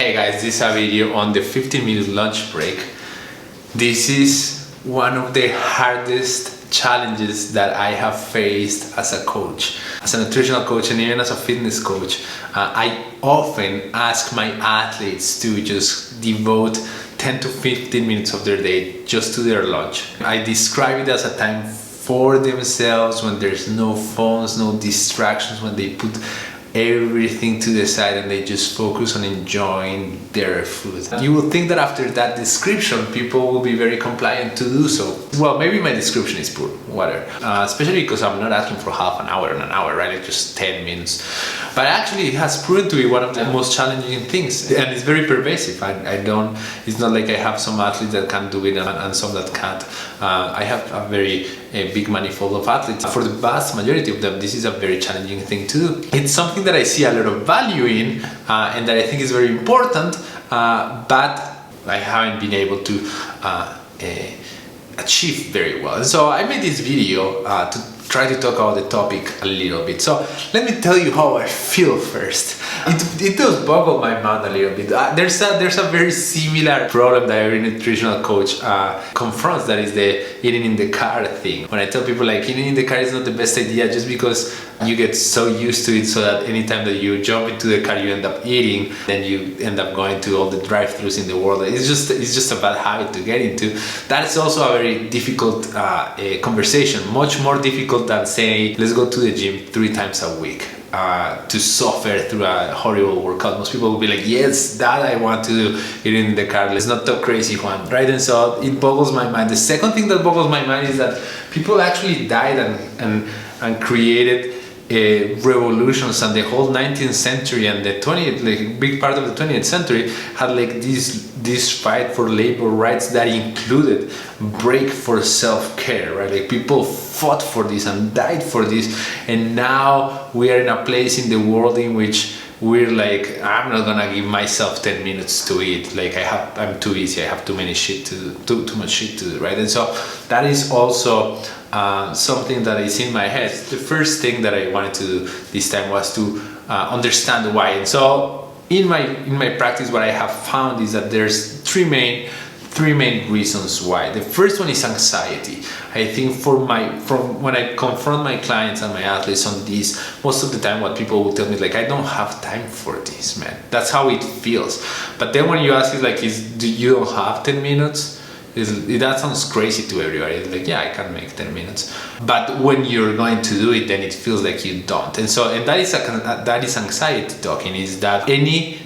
Hey guys, this is a video on the 15-minute lunch break. This is one of the hardest challenges that I have faced as a coach, as a nutritional coach, and even as a fitness coach. I often ask my athletes to just devote 10 to 15 minutes of their day just to their lunch. I describe it as a time for themselves, when there's no phones, no distractions, when they put everything to the side and they just focus on enjoying their food. You would think that after that description, people will be very compliant to do so. Well, maybe my description is poor, whatever. Especially because I'm not asking for half an hour and an hour, right? Like just 10 minutes. But actually, it has proven to be one of the most challenging things, and it's very pervasive. It's not like I have some athletes that can do it and some that can't. I have a very big manifold of athletes. For the vast majority of them, this is a very challenging thing to do. It's something that I see a lot of value in and that I think is very important, but I haven't been able to achieve very well. So I made this video to try to talk about the topic a little bit. So let me tell you how I feel first. It does boggle my mind a little bit. There's a very similar problem that every nutritional coach confronts, that is the eating in the car thing. When I tell people like eating in the car is not the best idea, just because you get so used to it so that anytime that you jump into the car you end up eating, then you end up going to all the drive-thrus in the world. It's just a bad habit to get into. That is also a very difficult conversation, much more difficult than saying let's go to the gym 3 times a week to suffer through a horrible workout. Most people will be like, yes, that I want to do, eating in the car. Let's not talk crazy, Juan, right? And so it boggles my mind. The second thing that boggles my mind is that people actually died and created revolutions, and the whole 19th century and the 20th, like big part of the 20th century had like this fight for labor rights that included break for self-care, right? Like people fought for this and died for this, and now we are in a place in the world in which we're like, I'm not gonna give myself 10 minutes to eat. Like I'm too busy. I have too much shit to do, right? And so that is also something that is in my head. The first thing that I wanted to do this time was to understand why. And so in my practice, what I have found is that there's three main reasons why. The first one is anxiety. I think from when I confront my clients and my athletes on this, most of the time what people will tell me is like, I don't have time for this, man. That's how it feels. But then when you ask it like, do you don't have 10 minutes? That sounds crazy to everybody. It's like, yeah, I can make 10 minutes. But when you're going to do it, then it feels like you don't. And that is anxiety talking, is that any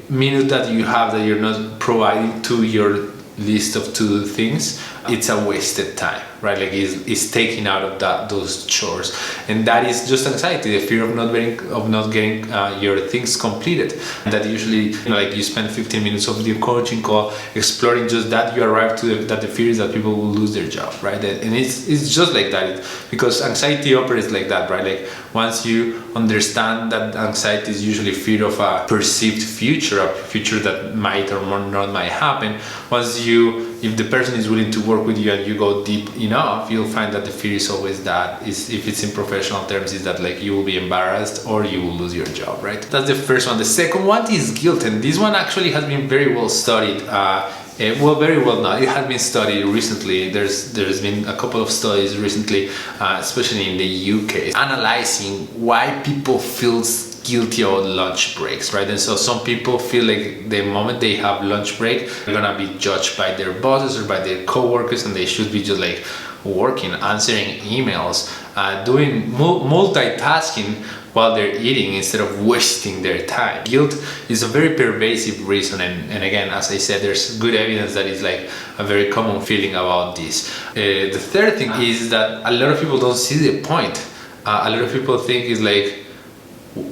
minute that you have that you're not providing to your list of to-do things, it's a wasted time, right? Like it's taking out of those chores, and that is just anxiety, the fear of not getting your things completed. And that usually, like you spend 15 minutes of your coaching call exploring just that, you arrive to that the fear is that people will lose their job, right? And it's just like that, because anxiety operates like that, right? Like once you understand that anxiety is usually fear of a perceived future, a future that might or not might happen, if the person is willing to work with you and you go deep enough, you'll find that the fear is always if it's in professional terms, is that like you will be embarrassed or you will lose your job, right? That's the first one. The second one is guilt, and this one actually has been very well studied. Very well now. It has been studied recently. There's been a couple of studies recently, especially in the UK, analyzing why people feel guilty about lunch breaks, right? And so some people feel like the moment they have lunch break, they're gonna be judged by their bosses or by their co-workers, and they should be just like working, answering emails, doing multitasking while they're eating instead of wasting their time. Guilt is a very pervasive reason, and again, as I said, there's good evidence that it's like a very common feeling about this. The third thing is that a lot of people don't see the point. A lot of people think it's like,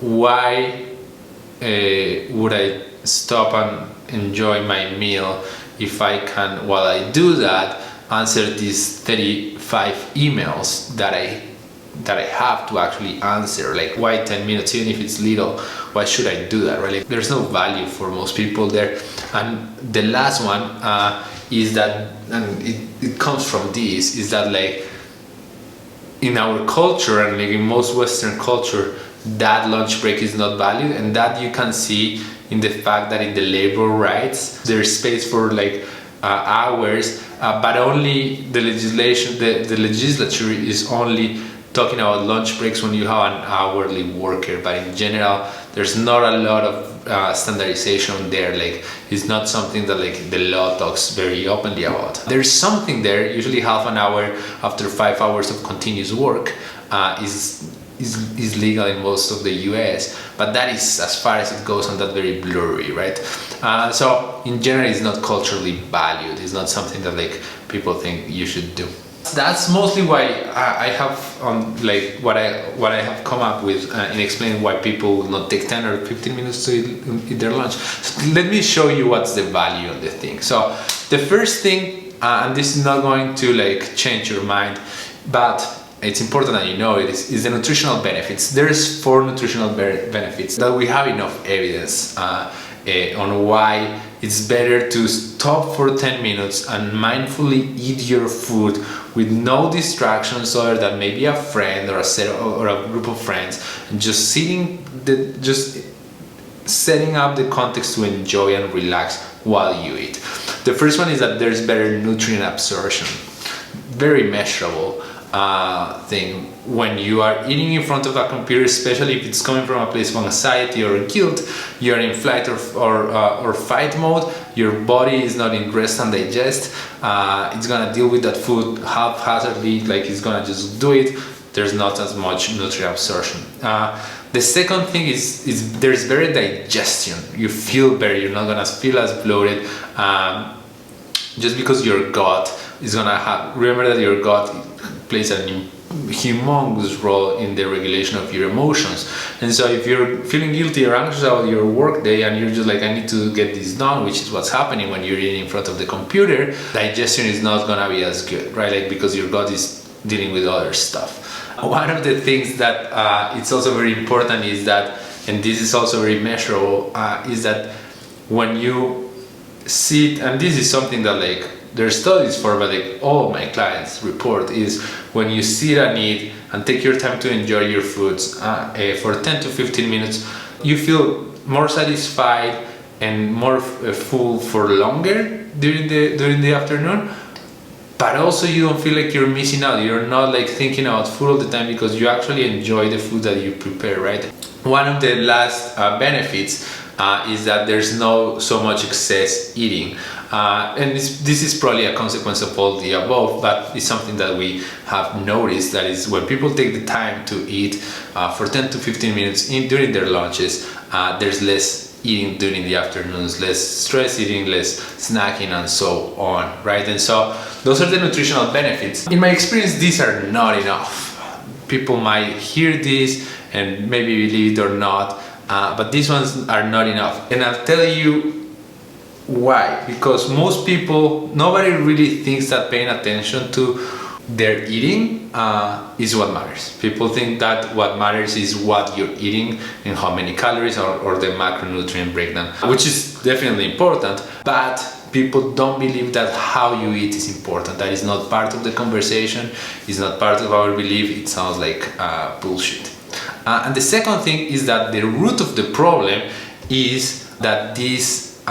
why would I stop and enjoy my meal if I can, while I do that, answer these 35 emails that I have to actually answer? Like, why 10 minutes? Even if it's little, why should I do that, right? Like, there's no value for most people there. And the last one is that, and it comes from this, is that like in our culture and like in most Western culture, that lunch break is not valued, and that you can see in the fact that in the labor rights there's space for like hours, but only the legislature is only talking about lunch breaks when you have an hourly worker. But in general, there's not a lot of standardization there. Like, it's not something that like the law talks very openly about. There's something there. Usually half an hour after 5 hours of continuous work is legal in most of the US, but that is as far as it goes, and that's very blurry, right? So in general, it's not culturally valued. It's not something that like people think you should do. That's mostly why I have like what I have come up with in explaining why people will not take 10 or 15 minutes to eat their lunch. So let me show you what's the value of the thing. So the first thing, and this is not going to like change your mind, but it's important that you know it, is the nutritional benefits. There's 4 nutritional benefits that we have enough evidence on why it's better to stop for 10 minutes and mindfully eat your food with no distractions other than maybe a friend or a group of friends, and just setting up the context to enjoy and relax while you eat. The first one is that there's better nutrient absorption. Very measurable thing when you are eating in front of a computer, especially if it's coming from a place of anxiety or guilt. You're in flight or fight mode. Your body is not in rest and digest. It's gonna deal with that food haphazardly, like it's gonna just do it. There's not as much nutrient absorption. The second thing is there's better digestion. You feel better. You're not gonna feel as bloated, just because your gut is gonna have. Remember that your gut plays a humongous role in the regulation of your emotions. And so if you're feeling guilty or anxious about your work day and you're just like, I need to get this done, which is what's happening when you're eating in front of the computer, digestion is not gonna be as good, right? Like, because your gut is dealing with other stuff. One of the things that it's also very important is that, and this is also very measurable, is that when you sit, and this is something that like there's studies for, but like all my clients report, is when you sit and eat and take your time to enjoy your foods for 10 to 15 minutes, you feel more satisfied and more full for longer during the afternoon, but also you don't feel like you're missing out. You're not like thinking about food all the time because you actually enjoy the food that you prepare, right? One of the last benefits is that there's no so much excess eating. And this is probably a consequence of all the above, but it's something that we have noticed, that is when people take the time to eat for 10 to 15 minutes during their lunches, there's less eating during the afternoons, less stress eating, less snacking, and so on, right? And so those are the nutritional benefits. In my experience, these are not enough. People might hear this and maybe believe it or not, but these ones are not enough. And I'll tell you why. Because most people, nobody really thinks that paying attention to their eating is what matters. People think that what matters is what you're eating and how many calories or the macronutrient breakdown, which is definitely important, but people don't believe that how you eat is important. That is not part of the conversation, it's not part of our belief. It sounds like bullshit. And the second thing is that the root of the problem is that this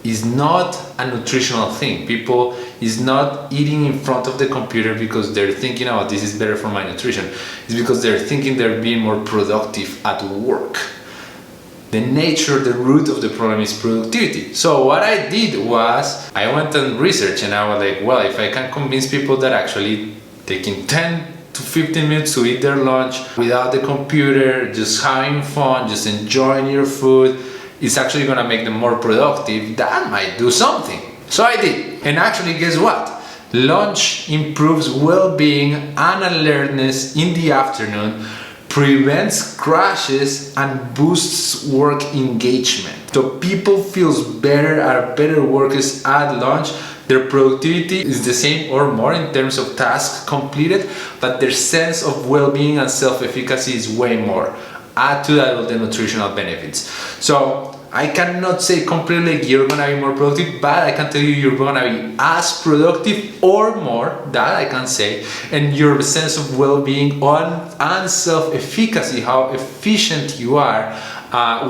is not a nutritional thing. People is not eating in front of the computer because they're thinking, oh, this is better for my nutrition. It's because they're thinking they're being more productive at work. The root of the problem is productivity. So what I did was, I went and researched, and I was like, well, if I can convince people that actually taking 10 to 15 minutes to eat their lunch without the computer, just having fun, just enjoying your food, it's actually gonna make them more productive, that might do something. So I did, and actually guess what? Lunch improves well-being and alertness in the afternoon, prevents crashes, and boosts work engagement. So people feels better, are better workers at lunch. Their productivity is the same or more in terms of tasks completed, but their sense of well-being and self-efficacy is way more. Add to that all the nutritional benefits. So I cannot say completely you're gonna be more productive, but I can tell you you're gonna be as productive or more, that I can say, and your sense of well-being and self-efficacy, how efficient you are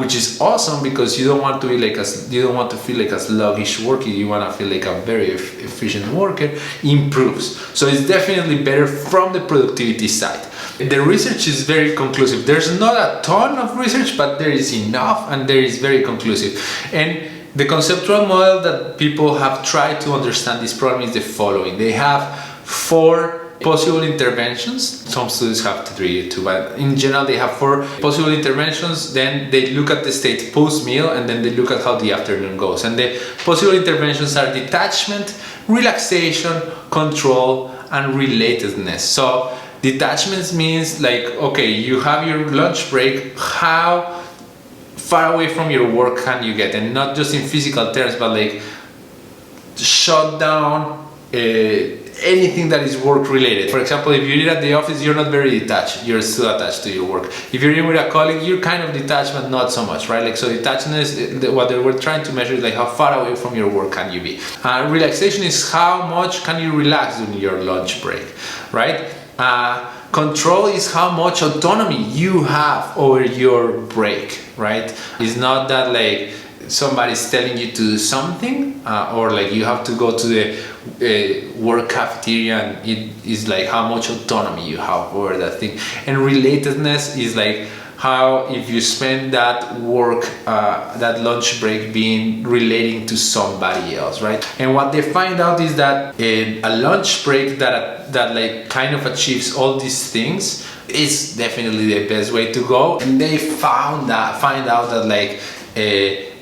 which is awesome because you don't want to be like you don't want to feel like a sluggish worker. You want to feel like a very efficient worker. Improves. So it's definitely better from the productivity side. The research is very conclusive. There's not a ton of research, but there is enough, and there is very conclusive. And the conceptual model that people have tried to understand this problem is the following. They have 4 possible interventions. Some studies have 3 or 2, but in general they have 4 possible interventions. Then they look at the state post-meal, and then they look at how the afternoon goes. And the possible interventions are detachment, relaxation, control, and relatedness. So detachment means like, okay, you have your lunch break, how far away from your work can you get? And not just in physical terms, but like shut down anything that is work related. For example, if you eat at the office, you're not very detached, you're still attached to your work. If you're eating with a colleague, you're kind of detached, but not so much, right? Like, so detachment is what they were trying to measure is like how far away from your work can you be. Relaxation is how much can you relax during your lunch break, right? Control is how much autonomy you have over your break, right? It's not that like somebody's telling you to do something or like you have to go to the work cafeteria, and it is like how much autonomy you have over that thing. And relatedness is like how if you spend that work, that lunch break being relating to somebody else, right? And what they find out is that a lunch break that like kind of achieves all these things is definitely the best way to go. And they find out that like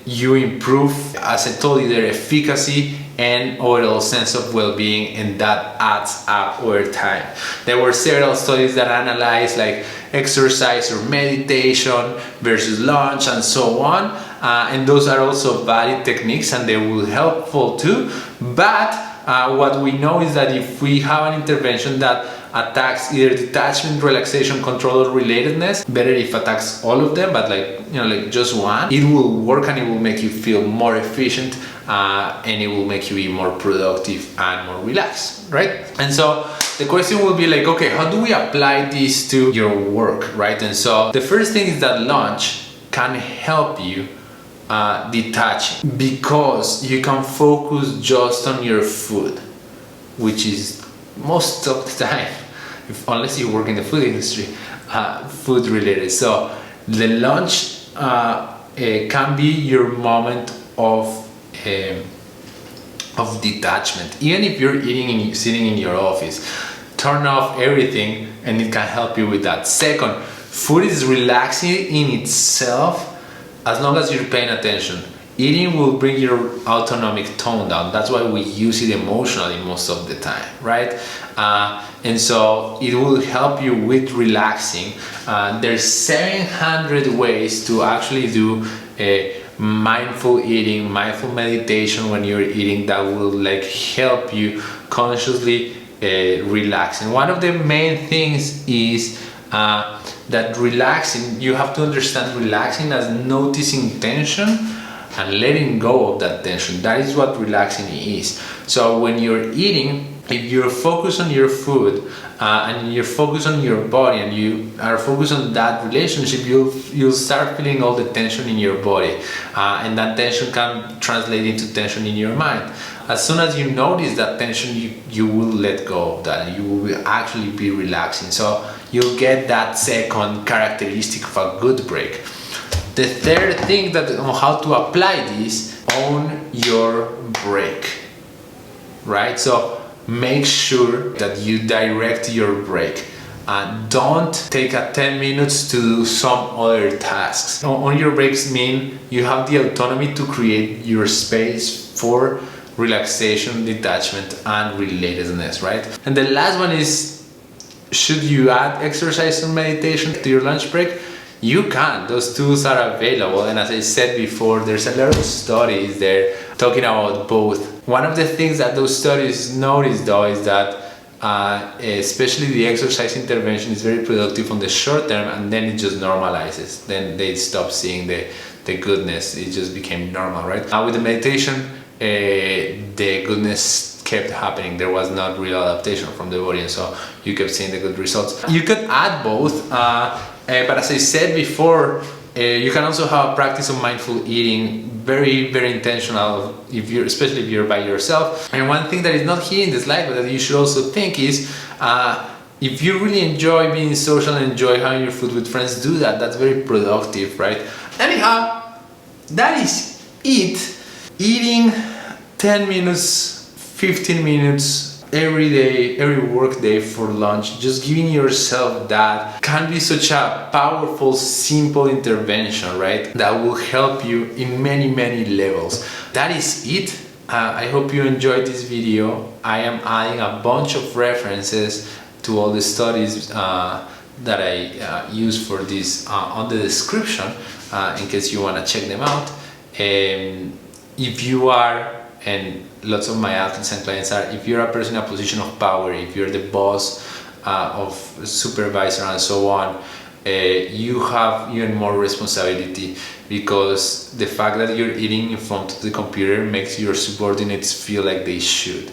you improve, as I told you, their efficacy and overall sense of well-being, and that adds up over time. There were several studies that analyzed like exercise or meditation versus lunch and so on, and those are also valid techniques and they will helpful too. But what we know is that if we have an intervention that attacks either detachment, relaxation, control, or relatedness, better if attacks all of them, but like, you know, like just one, it will work and it will make you feel more efficient, and it will make you be more productive and more relaxed, right? And so the question will be like, okay, how do we apply this to your work, right? And so the first thing is that lunch can help you detach, because you can focus just on your food, which is most of the time, unless you work in the food industry, food related. So the lunch can be your moment of detachment. Even if you're sitting in your office, turn off everything and it can help you with that. Second, food is relaxing in itself as long as you're paying attention. Eating will bring your autonomic tone down. That's why we use it emotionally most of the time, right? And so it will help you with relaxing. There's 700 ways to actually do mindful eating, mindful meditation when you're eating that will like help you consciously relax. And one of the main things is that relaxing, you have to understand relaxing as noticing tension and letting go of that tension. That is what relaxing is. So when you're eating, if you're focused on your food and you're focused on your body and you are focused on that relationship, you'll start feeling all the tension in your body, and that tension can translate into tension in your mind. As soon as you notice that tension, you will let go of that and you will actually be relaxing. So you'll get that second characteristic of a good break. The third thing that on how to apply this, own your break, right? So make sure that you direct your break. Don't take 10 minutes to do some other tasks. Own your breaks mean you have the autonomy to create your space for relaxation, detachment, and relatedness, right? And the last one is, should you add exercise and meditation to your lunch break? You can. Those tools are available, and as I said before, there's a lot of studies there talking about both. One of the things that those studies notice though is that especially the exercise intervention is very productive on the short term, and then it just normalizes. Then they stop seeing the goodness. It just became normal, right? With the meditation, the goodness kept happening. There was not real adaptation from the body, and so you kept seeing the good results. You could add both, but as I said before, You can also have a practice of mindful eating, very, very intentional, especially if you're by yourself. And one thing that is not here in the slide, but that you should also think is, if you really enjoy being social and enjoy having your food with friends, do that. That's very productive, right? Anyhow, that is it. Eating 10 minutes, 15 minutes every day, every work day for lunch, just giving yourself that can be such a powerful, simple intervention, right? That will help you in many, many levels. That is it. I hope you enjoyed this video. I am adding a bunch of references to all the studies that I use for this on the description in case you want to check them out. If you are, and lots of my athletes and clients are, if you're a person in a position of power, if you're the boss of supervisor and so on, you have even more responsibility, because the fact that you're eating in front of the computer makes your subordinates feel like they should.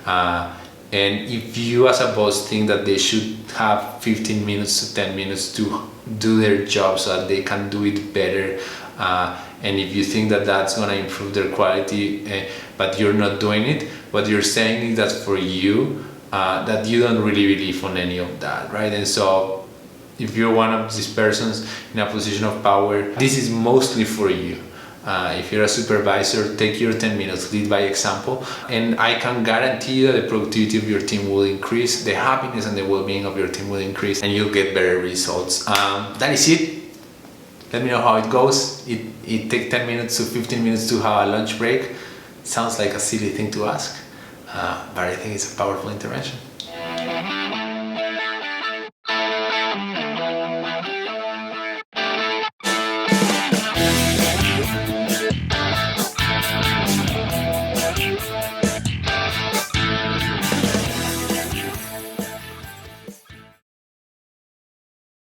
And if you as a boss think that they should have 15 minutes to 10 minutes to do their job so that they can do it better, and if you think that that's going to improve their quality, but you're not doing it, what you're saying is that for you, that you don't really believe on any of that, right? And so if you're one of these persons in a position of power, this is mostly for you. If you're a supervisor, take your 10 minutes, lead by example, and I can guarantee you that the productivity of your team will increase, the happiness and the well-being of your team will increase, and you'll get better results. That is it. Let me know how it goes. It takes 10 minutes to 15 minutes to have a lunch break. Sounds like a silly thing to ask, but I think it's a powerful intervention.